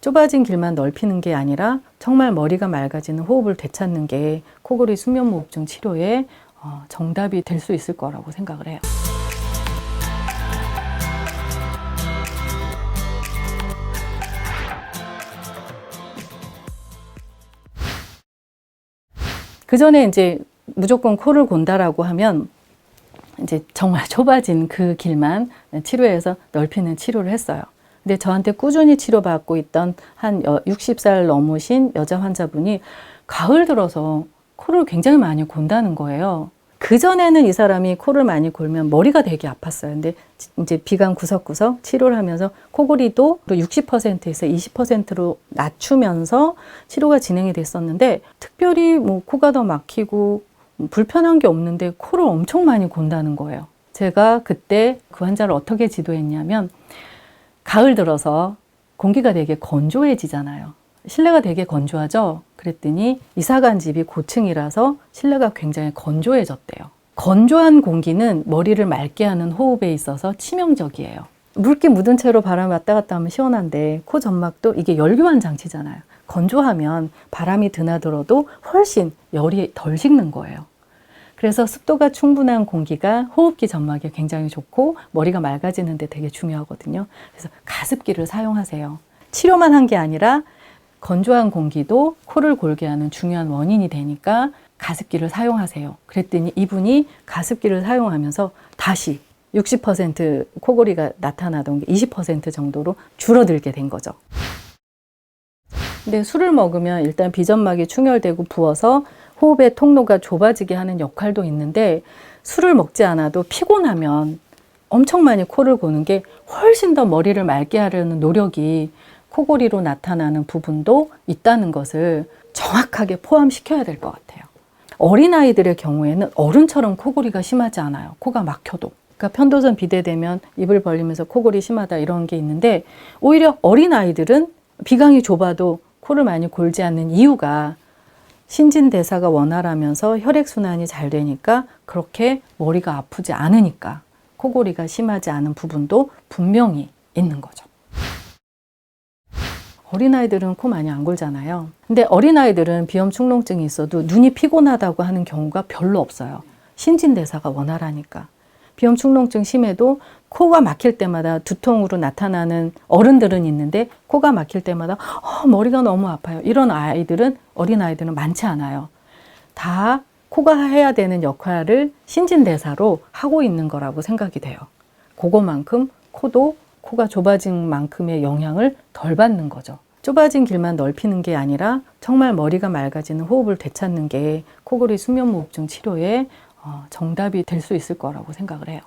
좁아진 길만 넓히는 게 아니라 정말 머리가 맑아지는 호흡을 되찾는 게 코골이 수면무호흡증 치료의 정답이 될 수 있을 거라고 생각을 해요. 그 전에 이제 무조건 코를 곤다라고 하면 이제 정말 좁아진 그 길만 치료해서 넓히는 치료를 했어요. 근데 저한테 꾸준히 치료받고 있던 한 60살 넘으신 여자 환자분이 가을 들어서 코를 굉장히 많이 곤다는 거예요. 그전에는 이 사람이 코를 많이 골면 머리가 되게 아팠어요. 근데 이제 비강 구석구석 치료를 하면서 코골이도 60%에서 20%로 낮추면서 치료가 진행이 됐었는데, 특별히 뭐 코가 더 막히고 불편한 게 없는데 코를 엄청 많이 곤다는 거예요. 제가 그때 그 환자를 어떻게 지도했냐면, 가을 들어서 공기가 되게 건조해지잖아요. 실내가 되게 건조하죠? 그랬더니 이사 간 집이 고층이라서 실내가 굉장히 건조해졌대요. 건조한 공기는 머리를 맑게 하는 호흡에 있어서 치명적이에요. 물기 묻은 채로 바람 왔다 갔다 하면 시원한데, 코 점막도 이게 열교환 장치잖아요. 건조하면 바람이 드나들어도 훨씬 열이 덜 식는 거예요. 그래서 습도가 충분한 공기가 호흡기 점막에 굉장히 좋고 머리가 맑아지는 데 되게 중요하거든요. 그래서 가습기를 사용하세요. 치료만 한 게 아니라 건조한 공기도 코를 골게 하는 중요한 원인이 되니까 가습기를 사용하세요. 그랬더니 이분이 가습기를 사용하면서 다시 60% 코골이가 나타나던 게 20% 정도로 줄어들게 된 거죠. 근데 술을 먹으면 일단 비점막이 충혈되고 부어서 호흡의 통로가 좁아지게 하는 역할도 있는데, 술을 먹지 않아도 피곤하면 엄청 많이 코를 고는 게 훨씬 더 머리를 맑게 하려는 노력이 코골이로 나타나는 부분도 있다는 것을 정확하게 포함시켜야 될 것 같아요. 어린아이들의 경우에는 어른처럼 코골이가 심하지 않아요. 코가 막혀도. 그러니까 편도선 비대되면 입을 벌리면서 코골이 심하다 이런 게 있는데, 오히려 어린아이들은 비강이 좁아도 코를 많이 골지 않는 이유가 신진대사가 원활하면서 혈액순환이 잘 되니까, 그렇게 머리가 아프지 않으니까 코골이가 심하지 않은 부분도 분명히 있는 거죠. 어린아이들은 코 많이 안 골잖아요. 근데 어린아이들은 비염 축농증이 있어도 눈이 피곤하다고 하는 경우가 별로 없어요. 신진대사가 원활하니까. 비염 축농증 심해도 코가 막힐 때마다 두통으로 나타나는 어른들은 있는데, 코가 막힐 때마다 머리가 너무 아파요. 이런 아이들은, 어린아이들은 많지 않아요. 다 코가 해야 되는 역할을 신진대사로 하고 있는 거라고 생각이 돼요. 그거만큼 코가 좁아진 만큼의 영향을 덜 받는 거죠. 좁아진 길만 넓히는 게 아니라 정말 머리가 맑아지는 호흡을 되찾는 게 코골이 수면무호흡증 치료의 정답이 될 수 있을 거라고 생각을 해요.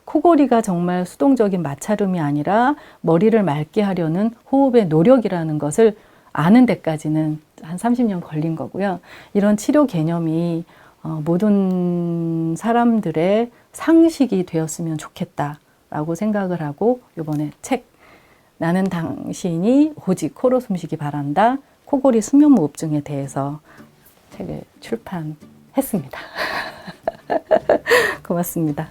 코골이가 정말 수동적인 마찰음이 아니라 머리를 맑게 하려는 호흡의 노력이라는 것을 아는 데까지는 한 30년 걸린 거고요. 이런 치료 개념이 모든 사람들의 상식이 되었으면 좋겠다라고 생각을 하고, 이번에 책 나는 당신이 오직 코로 숨쉬기 바란다, 코골이 수면무호흡증에 대해서 책을 출판했습니다. 고맙습니다.